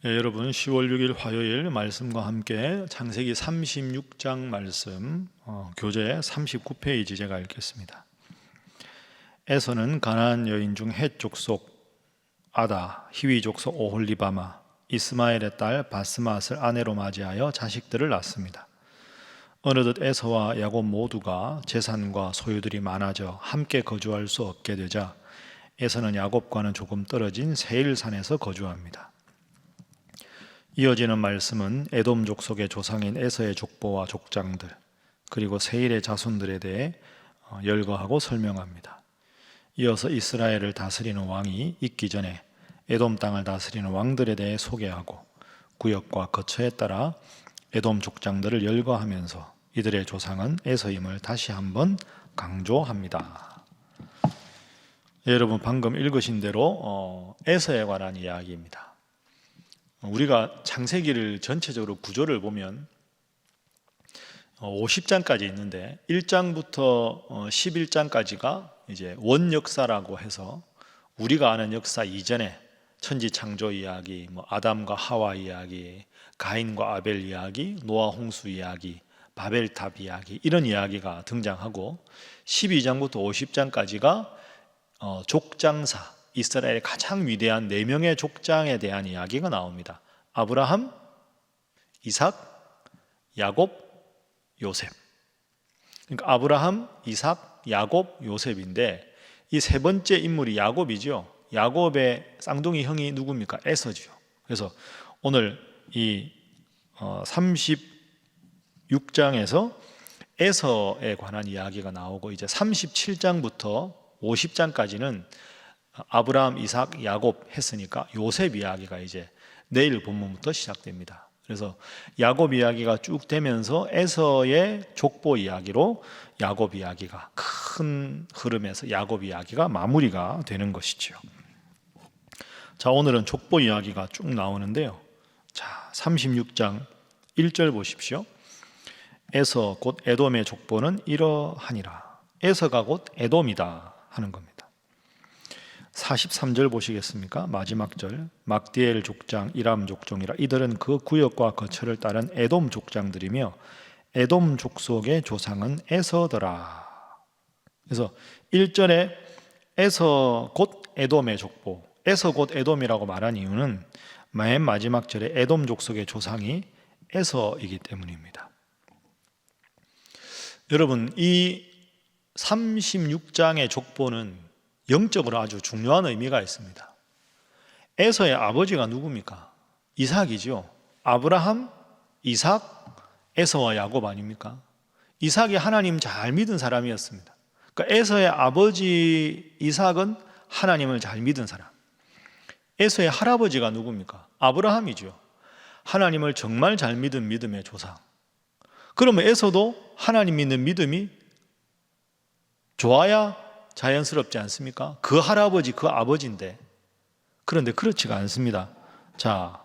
여러분 10월 6일 화요일 말씀과 함께 창세기 36장 말씀 교재 39페이지 제가 읽겠습니다. 에서는 가나안 여인 중 헷 족속 아다, 히위 족속 오홀리바마, 이스마엘의 딸 바스맛을 아내로 맞이하여 자식들을 낳습니다. 어느덧 에서와 야곱 모두가 재산과 소유들이 많아져 함께 거주할 수 없게 되자 에서는 야곱과는 조금 떨어진 세일산에서 거주합니다. 이어지는 말씀은 에돔 족속의 조상인 에서의 족보와 족장들 그리고 세일의 자손들에 대해 열거하고 설명합니다. 이어서 이스라엘을 다스리는 왕이 있기 전에 에돔 땅을 다스리는 왕들에 대해 소개하고 구역과 거처에 따라 에돔 족장들을 열거하면서 이들의 조상은 에서임을 다시 한번 강조합니다. 여러분 방금 읽으신 대로 에서에 관한 이야기입니다. 우리가 창세기를 전체적으로 구조를 보면 50장까지 있는데 1장부터 11장까지가 이제 원역사라고 해서 우리가 아는 역사 이전에 천지 창조 이야기, 아담과 하와 이야기, 가인과 아벨 이야기, 노아 홍수 이야기, 바벨탑 이야기 이런 이야기가 등장하고 12장부터 50장까지가 족장사 이스라엘의 가장 위대한 4명의 족장에 대한 이야기가 나옵니다. 아브라함, 이삭, 야곱, 요셉. 그러니까 아브라함, 이삭, 야곱, 요셉인데 이 세 번째 인물이 야곱이죠. 야곱의 쌍둥이 형이 누굽니까? 에서죠. 그래서 오늘 이 36장에서 에서에 관한 이야기가 나오고 이제 37장부터 50장까지는 아브라함, 이삭, 야곱 했으니까 요셉 이야기가 이제 내일 본문부터 시작됩니다. 그래서 야곱 이야기가 쭉 되면서 에서의 족보 이야기로 야곱 이야기가 큰 흐름에서 야곱 이야기가 마무리가 되는 것이죠. 자, 오늘은 족보 이야기가 쭉 나오는데요. 자, 36장 1절 보십시오. 에서 곧 에돔의 족보는 이러하니라. 에서가 곧 에돔이다 하는 겁니다. 43절 보시겠습니까? 마지막 절. 막디엘 족장, 이람 족종이라. 이들은 그 구역과 거처를 따른 에돔 족장들이며 에돔 족속의 조상은 에서더라. 그래서 1절에 에서 곧 에돔의 족보, 에서 곧 에돔이라고 말한 이유는 맨 마지막 절에 에돔 족속의 조상이 에서이기 때문입니다. 여러분, 이 36장의 족보는 영적으로 아주 중요한 의미가 있습니다. 에서의 아버지가 누굽니까? 이삭이죠. 아브라함, 이삭, 에서와 야곱 아닙니까? 이삭이 하나님 잘 믿은 사람이었습니다. 그러니까 에서의 아버지 이삭은 하나님을 잘 믿은 사람. 에서의 할아버지가 누굽니까? 아브라함이죠. 하나님을 정말 잘 믿은 믿음의 조상. 그러면 에서도 하나님 믿는 믿음이 좋아야 자연스럽지 않습니까? 그 할아버지, 그 아버지인데. 그런데 그렇지가 않습니다. 자,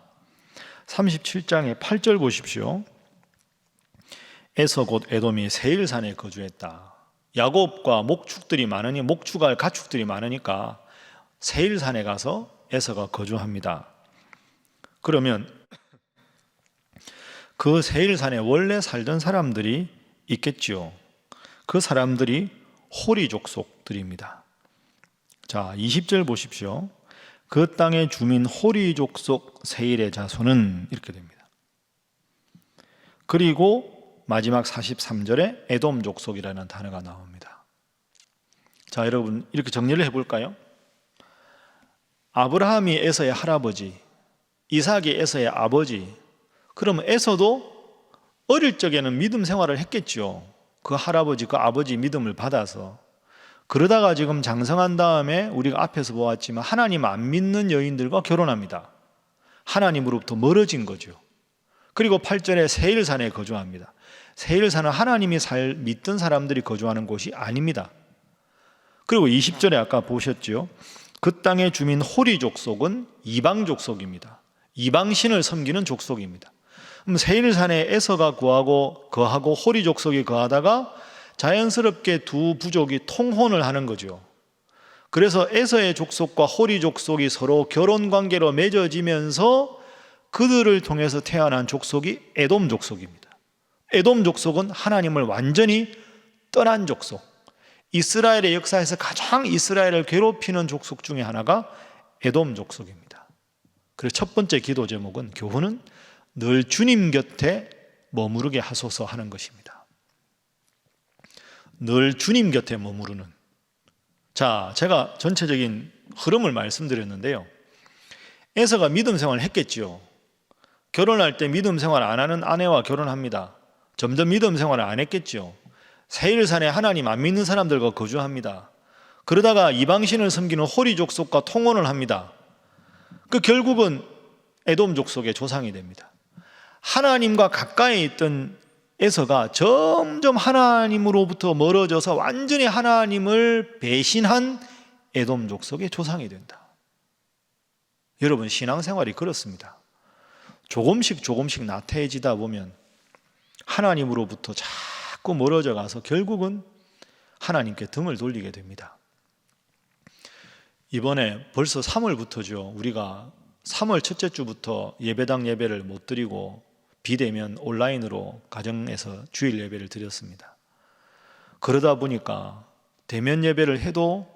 37장의 8절 보십시오. 에서 곧 에돔이 세일산에 거주했다. 야곱과 목축들이 많으니 목축할 가축들이 많으니까 세일산에 가서 에서가 거주합니다. 그러면 그 세일산에 원래 살던 사람들이 있겠지요. 그 사람들이 호리 족속들입니다. 자, 20절 보십시오. 그 땅의 주민 호리 족속 세일의 자손은 이렇게 됩니다. 그리고 마지막 43절에 에돔 족속이라는 단어가 나옵니다. 자, 여러분 이렇게 정리를 해볼까요? 아브라함이 에서의 할아버지, 이삭이 에서의 아버지. 그러면 에서도 어릴 적에는 믿음 생활을 했겠죠. 그 할아버지, 그 아버지 믿음을 받아서. 그러다가 지금 장성한 다음에 우리가 앞에서 보았지만 하나님 안 믿는 여인들과 결혼합니다. 하나님으로부터 멀어진 거죠. 그리고 8절에 세일산에 거주합니다. 세일산은 하나님이 믿던 사람들이 거주하는 곳이 아닙니다. 그리고 20절에 아까 보셨죠. 그 땅의 주민 호리 족속은 이방 족속입니다. 이방신을 섬기는 족속입니다. 그럼 세일산에 에서가 거하고 호리 족속이 거하다가 자연스럽게 두 부족이 통혼을 하는 거죠. 그래서 에서의 족속과 호리 족속이 서로 결혼 관계로 맺어지면서 그들을 통해서 태어난 족속이 에돔 족속입니다. 에돔 족속은 하나님을 완전히 떠난 족속, 이스라엘의 역사에서 가장 이스라엘을 괴롭히는 족속 중에 하나가 에돔 족속입니다. 그래서 첫 번째 기도 제목은 교훈은 늘 주님 곁에 머무르게 하소서 하는 것입니다. 늘 주님 곁에 머무르는. 자, 제가 전체적인 흐름을 말씀드렸는데요. 에서가 믿음 생활을 했겠지요. 결혼할 때 믿음 생활 안 하는 아내와 결혼합니다. 점점 믿음 생활을 안 했겠지요. 세일산에 하나님 안 믿는 사람들과 거주합니다. 그러다가 이방신을 섬기는 호리 족속과 통혼을 합니다. 그 결국은 에돔 족속의 조상이 됩니다. 하나님과 가까이 있던 에서가 점점 하나님으로부터 멀어져서 완전히 하나님을 배신한 에돔 족속의 조상이 된다. 여러분, 신앙생활이 그렇습니다. 조금씩 나태해지다 보면 하나님으로부터 자꾸 멀어져 가서 결국은 하나님께 등을 돌리게 됩니다. 이번에 벌써 3월부터죠. 우리가 3월 첫째 주부터 예배당 예배를 못 드리고 비대면 온라인으로 가정에서 주일 예배를 드렸습니다. 그러다 보니까 대면 예배를 해도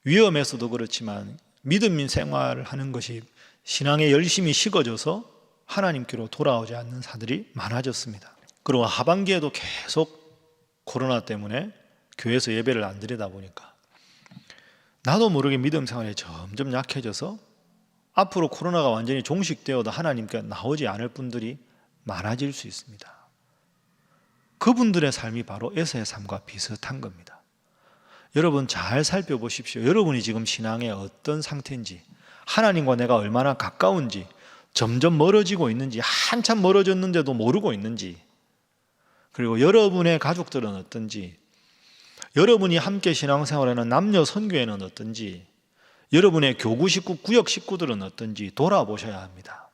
위험해서도 그렇지만 믿음 생활을 하는 것이 신앙에 열심히 식어져서 하나님께로 돌아오지 않는 사들이 많아졌습니다. 그리고 하반기에도 계속 코로나 때문에 교회에서 예배를 안 드리다 보니까 나도 모르게 믿음 생활이 점점 약해져서 앞으로 코로나가 완전히 종식되어도 하나님께 나오지 않을 분들이 많아질 수 있습니다. 그분들의 삶이 바로 에서의 삶과 비슷한 겁니다. 여러분 잘 살펴보십시오. 여러분이 지금 신앙의 어떤 상태인지, 하나님과 내가 얼마나 가까운지, 점점 멀어지고 있는지, 한참 멀어졌는데도 모르고 있는지, 그리고 여러분의 가족들은 어떤지, 여러분이 함께 신앙생활하는 남녀 선교회는 어떤지, 여러분의 교구 식구, 구역 식구들은 어떤지 돌아보셔야 합니다.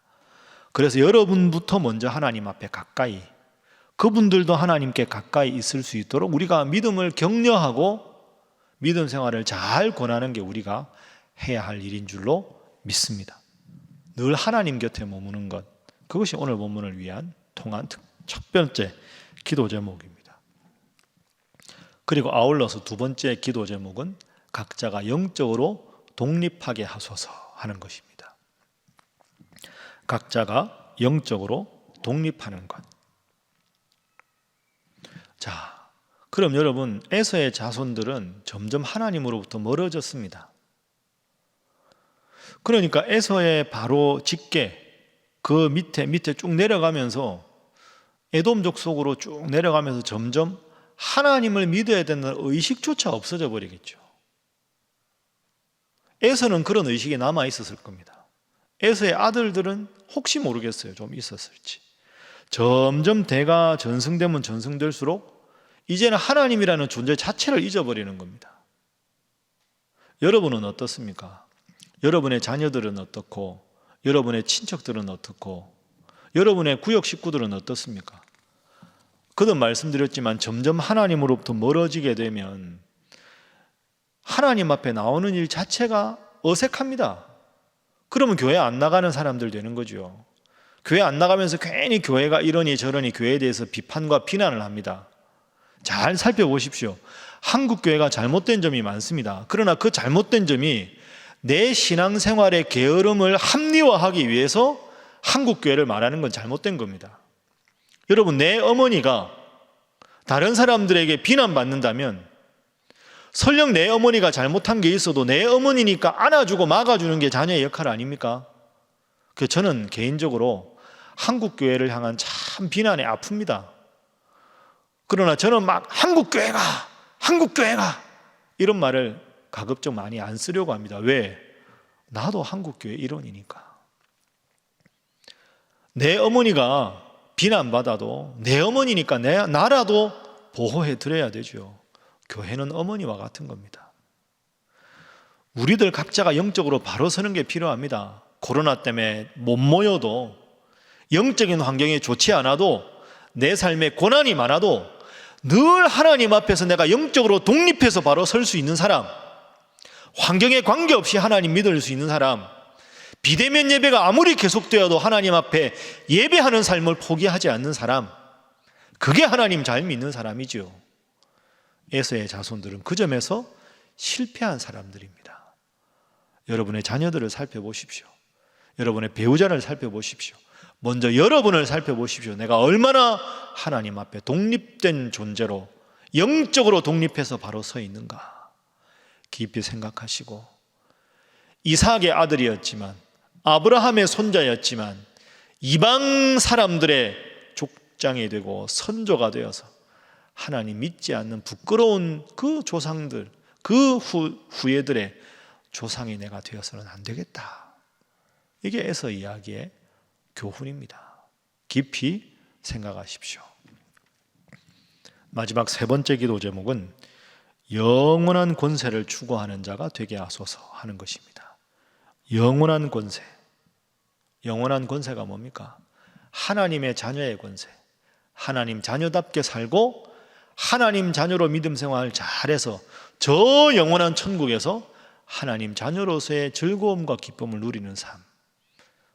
그래서 여러분부터 먼저 하나님 앞에 가까이, 그분들도 하나님께 가까이 있을 수 있도록 우리가 믿음을 격려하고 믿음 생활을 잘 권하는 게 우리가 해야 할 일인 줄로 믿습니다. 늘 하나님 곁에 머무는 것, 그것이 오늘 본문을 위한 통한 첫 번째 기도 제목입니다. 그리고 아울러서 두 번째 기도 제목은 각자가 영적으로 독립하게 하소서 하는 것입니다. 각자가 영적으로 독립하는 것. 자, 그럼 여러분, 에서의 자손들은 점점 하나님으로부터 멀어졌습니다. 그러니까 에서의 바로 직계, 그 밑에 쭉 내려가면서 에돔 족속으로 쭉 내려가면서 점점 하나님을 믿어야 되는 의식조차 없어져 버리겠죠. 에서는 그런 의식이 남아 있었을 겁니다. 에서의 아들들은 혹시 모르겠어요. 좀 있었을지. 점점 대가 전승되면 전승될수록 이제는 하나님이라는 존재 자체를 잊어버리는 겁니다. 여러분은 어떻습니까? 여러분의 자녀들은 어떻고, 여러분의 친척들은 어떻고, 여러분의 구역 식구들은 어떻습니까? 그도 말씀드렸지만 점점 하나님으로부터 멀어지게 되면 하나님 앞에 나오는 일 자체가 어색합니다. 그러면 교회 안 나가는 사람들 되는 거죠. 교회 안 나가면서 괜히 교회가 이러니 저러니 교회에 대해서 비판과 비난을 합니다. 잘 살펴보십시오. 한국 교회가 잘못된 점이 많습니다. 그러나 그 잘못된 점이 내 신앙생활의 게으름을 합리화하기 위해서 한국 교회를 말하는 건 잘못된 겁니다. 여러분, 내 어머니가 다른 사람들에게 비난받는다면 설령 내 어머니가 잘못한 게 있어도 내 어머니니까 안아주고 막아주는 게 자녀의 역할 아닙니까? 그래서 저는 개인적으로 한국 교회를 향한 참 비난에 아픕니다. 그러나 저는 막 한국 교회가 이런 말을 가급적 많이 안 쓰려고 합니다. 왜? 나도 한국 교회 일원이니까. 내 어머니가 비난받아도 내 어머니니까 나라도 보호해 드려야 되죠. 교회는 어머니와 같은 겁니다. 우리들 각자가 영적으로 바로 서는 게 필요합니다. 코로나 때문에 못 모여도, 영적인 환경이 좋지 않아도, 내 삶에 고난이 많아도 늘 하나님 앞에서 내가 영적으로 독립해서 바로 설 수 있는 사람, 환경에 관계없이 하나님 믿을 수 있는 사람, 비대면 예배가 아무리 계속되어도 하나님 앞에 예배하는 삶을 포기하지 않는 사람, 그게 하나님 잘 믿는 사람이죠. 에서의 자손들은 그 점에서 실패한 사람들입니다. 여러분의 자녀들을 살펴보십시오. 여러분의 배우자를 살펴보십시오. 먼저 여러분을 살펴보십시오. 내가 얼마나 하나님 앞에 독립된 존재로, 영적으로 독립해서 바로 서 있는가 깊이 생각하시고, 이삭의 아들이었지만, 아브라함의 손자였지만, 이방 사람들의 족장이 되고 선조가 되어서 하나님 믿지 않는 부끄러운 그 조상들, 그 후예들의 조상이 내가 되어서는 안 되겠다. 이게 에서 이야기의 교훈입니다. 깊이 생각하십시오. 마지막 세 번째 기도 제목은 영원한 권세를 추구하는 자가 되게 하소서 하는 것입니다. 영원한 권세. 영원한 권세가 뭡니까? 하나님의 자녀의 권세. 하나님 자녀답게 살고 하나님 자녀로 믿음 생활을 잘해서 저 영원한 천국에서 하나님 자녀로서의 즐거움과 기쁨을 누리는 삶,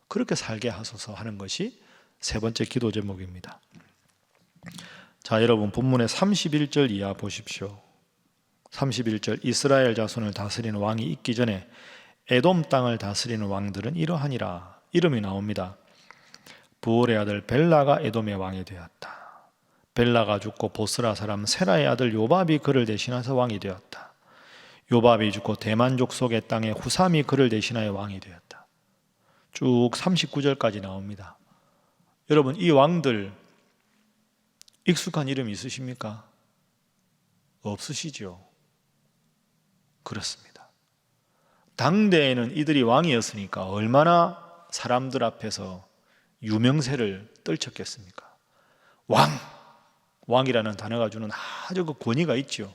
그렇게 살게 하소서 하는 것이 세 번째 기도 제목입니다. 자, 여러분 본문의 31절 이하 보십시오. 31절, 이스라엘 자손을 다스리는 왕이 있기 전에 에돔 땅을 다스리는 왕들은 이러하니라. 이름이 나옵니다. 부올의 아들 벨라가 에돔의 왕이 되었다. 벨라가 죽고 보스라 사람 세라의 아들 요밥이 그를 대신해서 왕이 되었다. 요밥이 죽고 대만 족속의 땅에 후삼이 그를 대신하여 왕이 되었다. 쭉 39절까지 나옵니다. 여러분, 이 왕들 익숙한 이름 있으십니까? 없으시죠? 그렇습니다. 당대에는 이들이 왕이었으니까 얼마나 사람들 앞에서 유명세를 떨쳤겠습니까? 왕이라는 단어가 주는 아주 그 권위가 있죠.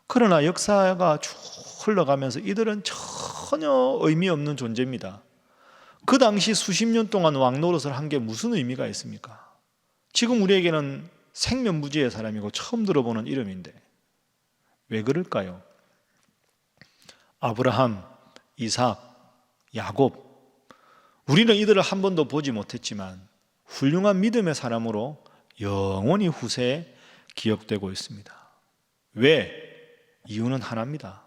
그러나 역사가 쭉 흘러가면서 이들은 전혀 의미 없는 존재입니다. 그 당시 수십 년 동안 왕 노릇을 한 게 무슨 의미가 있습니까? 지금 우리에게는 생면부지의 사람이고 처음 들어보는 이름인데 왜 그럴까요? 아브라함, 이삭, 야곱, 우리는 이들을 한 번도 보지 못했지만 훌륭한 믿음의 사람으로 영원히 후세에 기억되고 있습니다. 왜? 이유는 하나입니다.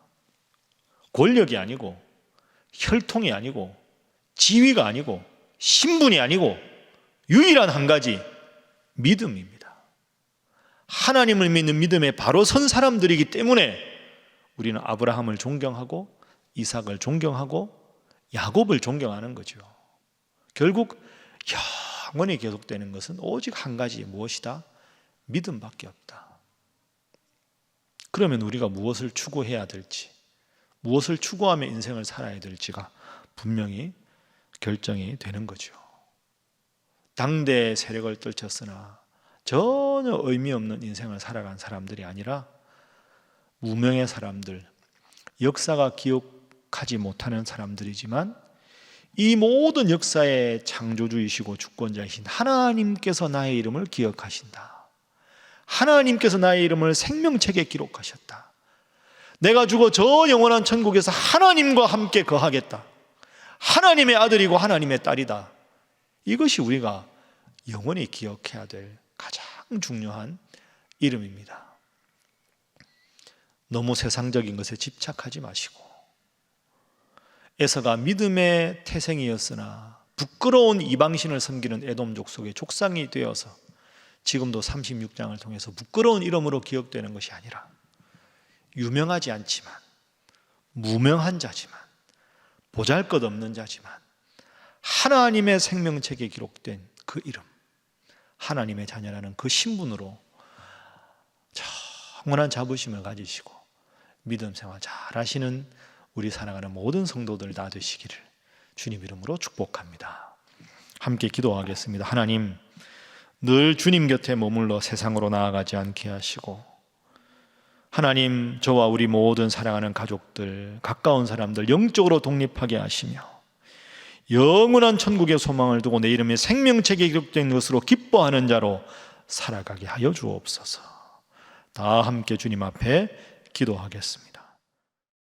권력이 아니고 혈통이 아니고 지위가 아니고 신분이 아니고 유일한 한 가지, 믿음입니다. 하나님을 믿는 믿음에 바로 선 사람들이기 때문에 우리는 아브라함을 존경하고 이삭을 존경하고 야곱을 존경하는 거죠. 결국 영원히 계속되는 것은 오직 한 가지, 무엇이다? 믿음밖에 없다. 그러면 우리가 무엇을 추구해야 될지, 무엇을 추구하며 인생을 살아야 될지가 분명히 결정이 되는 거죠. 당대의 세력을 떨쳤으나 전혀 의미 없는 인생을 살아간 사람들이 아니라 무명의 사람들, 역사가 기억하지 못하는 사람들이지만 이 모든 역사의 창조주이시고 주권자이신 하나님께서 나의 이름을 기억하신다. 하나님께서 나의 이름을 생명책에 기록하셨다. 내가 죽어 저 영원한 천국에서 하나님과 함께 거하겠다. 하나님의 아들이고 하나님의 딸이다. 이것이 우리가 영원히 기억해야 될 가장 중요한 이름입니다. 너무 세상적인 것에 집착하지 마시고, 에서가 믿음의 태생이었으나 부끄러운 이방신을 섬기는 에돔 족속의 족상이 되어서 지금도 36장을 통해서 부끄러운 이름으로 기억되는 것이 아니라 유명하지 않지만 무명한 자지만 보잘것없는 자지만 하나님의 생명책에 기록된 그 이름, 하나님의 자녀라는 그 신분으로 영원한 자부심을 가지시고 믿음 생활 잘 하시는 우리 살아가는 모든 성도들 다 되시기를 주님 이름으로 축복합니다. 함께 기도하겠습니다. 하나님, 늘 주님 곁에 머물러 세상으로 나아가지 않게 하시고, 하나님, 저와 우리 모든 사랑하는 가족들, 가까운 사람들 영적으로 독립하게 하시며 영원한 천국의 소망을 두고 내 이름이 생명책에 기록된 것으로 기뻐하는 자로 살아가게 하여 주옵소서. 다 함께 주님 앞에 기도하겠습니다.